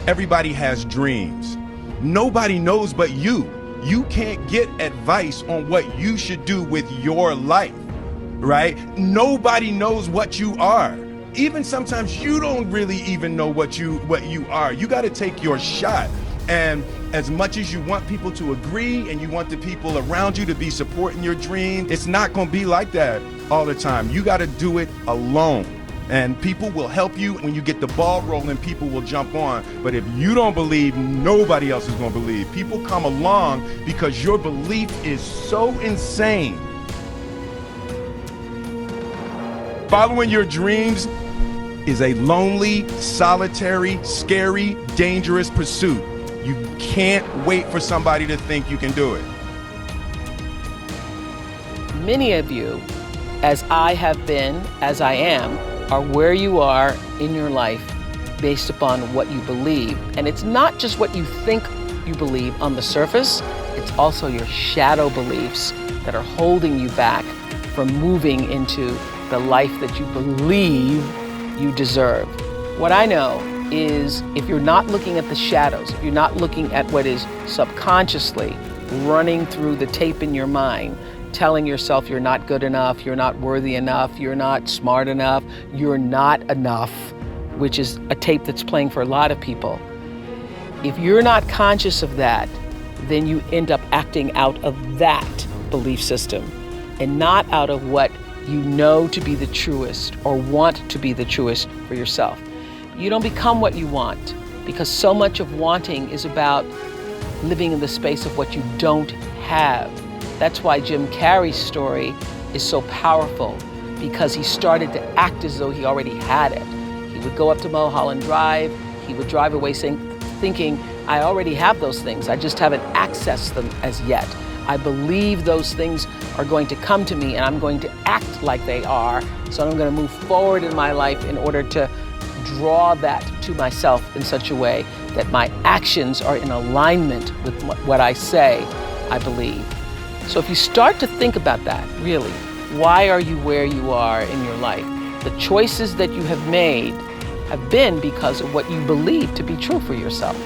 everybody has dreams. Nobody knows but you. You can't get advice on what you should do with your life, right? Nobody knows what you are. Even sometimes you don't really even know what you are. You got to take your shot. And as much as you want people to agree and you want the people around you to be supporting your dream, it's not going to be like that all the time. You got to do it alone. And people will help you. When you get the ball rolling, people will jump on. But if you don't believe, nobody else is going to believe. People come along because your belief is so insane. Following your dreams is a lonely, solitary, scary, dangerous pursuit. You can't wait for somebody to think you can do it. Many of you, as I have been, as I am, are where you are in your life based upon what you believe. And it's not just what you think you believe on the surface, it's also your shadow beliefs that are holding you back from moving into the life that you believe you deserve. What I know is if you're not looking at the shadows, if you're not looking at what is subconsciously running through the tape in your mind, telling yourself you're not good enough, you're not worthy enough, you're not smart enough, you're not enough, which is a tape that's playing for a lot of people. If you're not conscious of that, then you end up acting out of that belief system and not out of what you know to be the truest or want to be the truest for yourself. You don't become what you want because so much of wanting is about living in the space of what you don't have. That's why Jim Carrey's story is so powerful, because he started to act as though he already had it. He would go up to Mulholland Drive, he would drive away thinking, I already have those things, I just haven't accessed them as yet. I believe those things are going to come to me and I'm going to act like they are, so I'm going to move forward in my life in order to draw that to myself in such a way that my actions are in alignment with what I say I believe. So if you start to think about that, really, why are you where you are in your life? The choices that you have made have been because of what you believe to be true for yourself.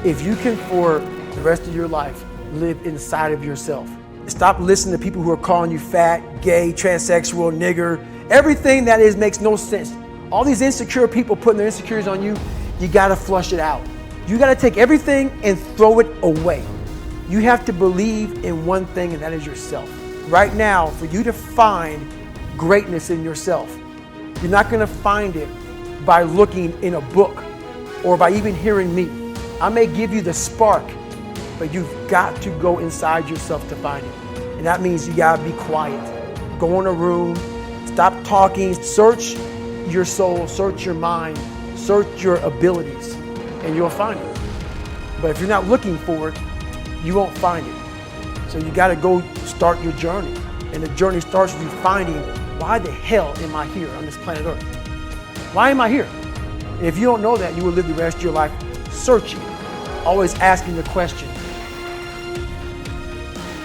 If you can, for the rest of your life, live inside of yourself, stop listening to people who are calling you fat, gay, transsexual, nigger, everything that is makes no sense. All these insecure people putting their insecurities on you, you gotta flush it out. You gotta take everything and throw it away. You have to believe in one thing, and that is yourself. Right now, for you to find greatness in yourself, you're not gonna find it by looking in a book or by even hearing me. I may give you the spark, but you've got to go inside yourself to find it. And that means you gotta be quiet. Go in a room, stop talking, search your soul, search your mind, search your abilities, and you'll find it. But if you're not looking for it, you won't find it. So you gotta go start your journey. And the journey starts with you finding, why the hell am I here on this planet Earth? Why am I here? And if you don't know that, you will live the rest of your life searching, always asking the question.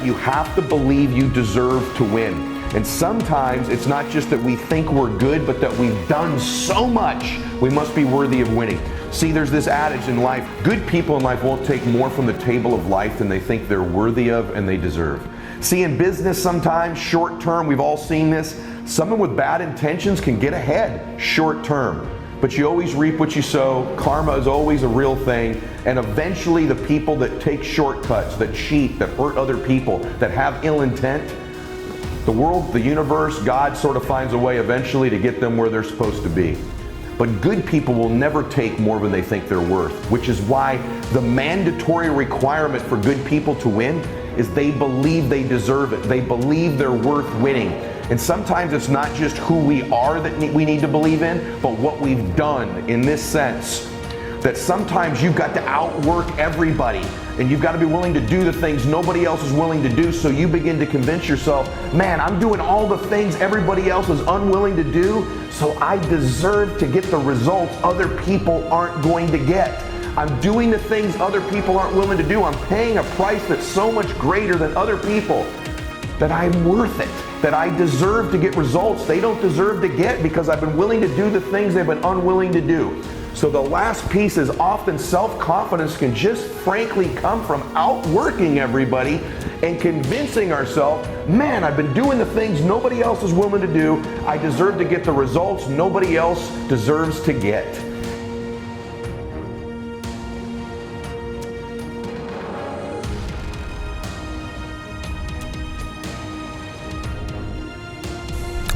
You have to believe you deserve to win. And sometimes it's not just that we think we're good, but that we've done so much, we must be worthy of winning. See, there's this adage in life, good people in life won't take more from the table of life than they think they're worthy of and they deserve. See, in business sometimes, short term, we've all seen this, someone with bad intentions can get ahead short term. But you always reap what you sow, karma is always a real thing, and eventually the people that take shortcuts, that cheat, that hurt other people, that have ill intent, the world, the universe, God sort of finds a way eventually to get them where they're supposed to be. But good people will never take more than they think they're worth, which is why the mandatory requirement for good people to win is they believe they deserve it. They believe they're worth winning. And sometimes it's not just who we are that we need to believe in, but what we've done in this sense. That sometimes you've got to outwork everybody and you've got to be willing to do the things nobody else is willing to do, so you begin to convince yourself, man, I'm doing all the things everybody else is unwilling to do, so I deserve to get the results other people aren't going to get. I'm doing the things other people aren't willing to do. I'm paying a price that's so much greater than other people that I'm worth it. that I deserve to get results they don't deserve to get because I've been willing to do the things they've been unwilling to do. So the last piece is often self-confidence can just frankly come from outworking everybody and convincing ourselves, man, I've been doing the things nobody else is willing to do. I deserve to get the results nobody else deserves to get.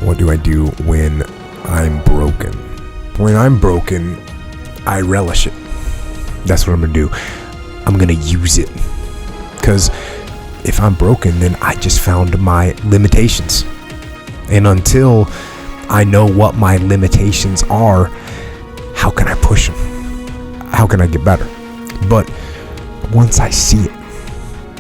What do I do when I'm broken? When I'm broken, I relish it. That's what I'm gonna do. I'm gonna use it. Because if I'm broken, then I just found my limitations. And until I know what my limitations are, how can I push them? How can I get better? But once I see it,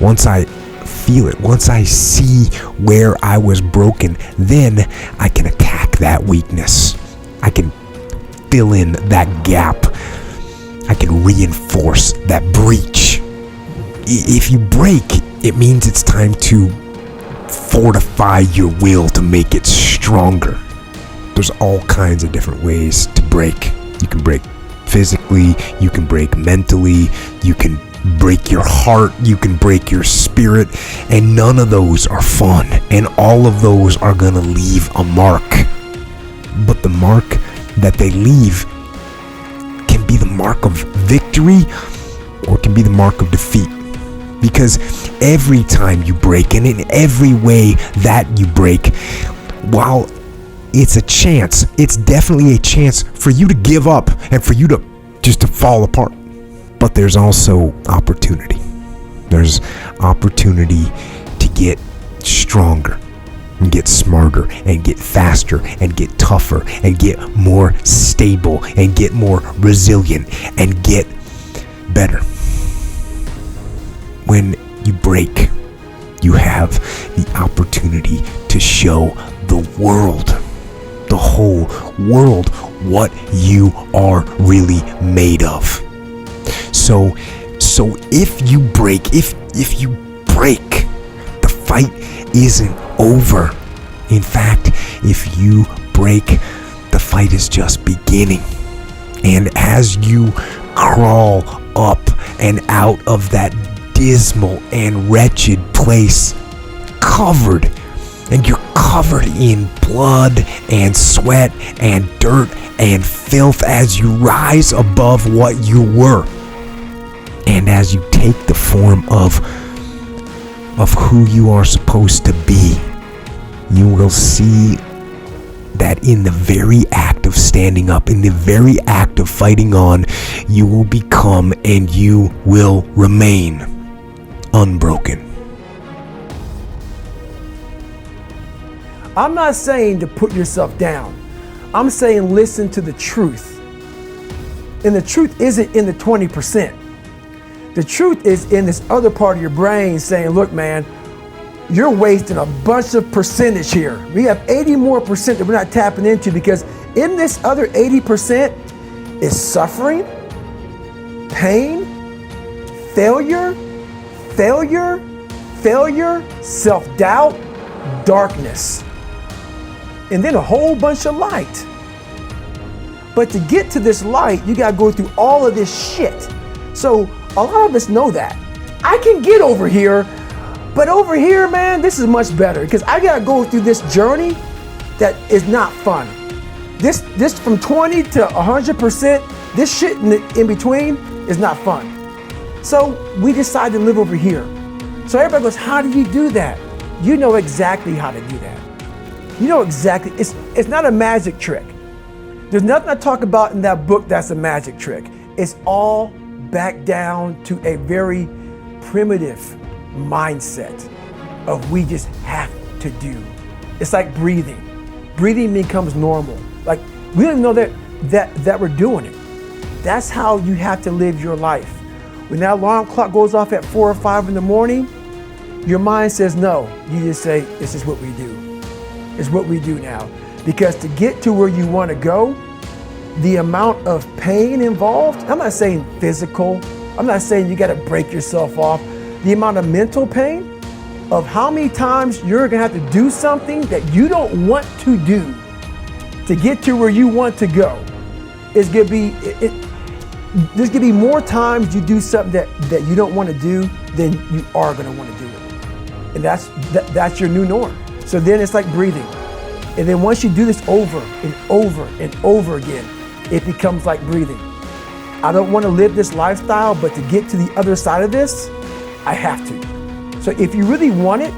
once I feel it, once I see where I was broken, then I can attack that weakness. I can fill in that gap. I can reinforce that breach. If you break, it means it's time to fortify your will to make it stronger. There's all kinds of different ways to break. You can break physically, you can break mentally, you can break your heart, you can break your spirit, and none of those are fun, and all of those are gonna leave a mark. But the mark that they leave can be the mark of victory or it can be the mark of defeat. Because every time you break, and in every way that you break, while it's a chance, it's definitely a chance for you to give up and for you to just to fall apart. But there's also opportunity. There's opportunity to get stronger and get smarter and get faster and get tougher and get more stable and get more resilient and get better. When you break, you have the opportunity to show the world, the whole world, what you are really made of. So if you break, the fight isn't over. In fact, if you break, the fight is just beginning. And as you crawl up and out of that dismal and wretched place, you're covered in blood and sweat and dirt and filth as you rise above what you were. And as you take the form of who you are supposed to be, you will see that in the very act of standing up, in the very act of fighting on, you will become and you will remain unbroken. I'm not saying to put yourself down. I'm saying listen to the truth. And the truth isn't in the 20%. The truth is in this other part of your brain saying, look, man, you're wasting a bunch of percentage here. We have 80 more percent that we're not tapping into, because in this other 80% is suffering, pain, failure, self-doubt, darkness, and then a whole bunch of light. But to get to this light, you gotta go through all of this shit. So a lot of us know that. I can get over here, but over here, man, this is much better, because I gotta go through this journey that is not fun. This from 20 to 100%, this shit in between is not fun. So we decide to live over here. So everybody goes, how do you do that? You know exactly how to do that. You know exactly, it's not a magic trick. There's nothing I talk about in that book that's a magic trick. It's all back down to a very primitive mindset of we just have to do. It's like breathing. Breathing becomes normal. Like we don't know that we're doing it. That's how you have to live your life. When that alarm clock goes off at 4 or 5 in the morning, your mind says no. You just say, this is what we do. It's what we do now. Because to get to where you want to go, the amount of pain involved, I'm not saying physical, I'm not saying you got to break yourself off. The amount of mental pain, of how many times you're gonna have to do something that you don't want to do to get to where you want to go. Is gonna be, there's gonna be more times you do something that you don't want to do than you are gonna want to do it. And that's your new norm. So then it's like breathing. And then once you do this over and over and over again, it becomes like breathing. I don't want to live this lifestyle, but to get to the other side of this, I have to. So if you really want it,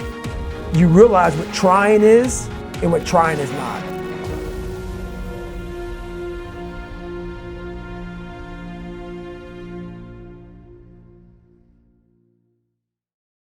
you realize what trying is and what trying is not.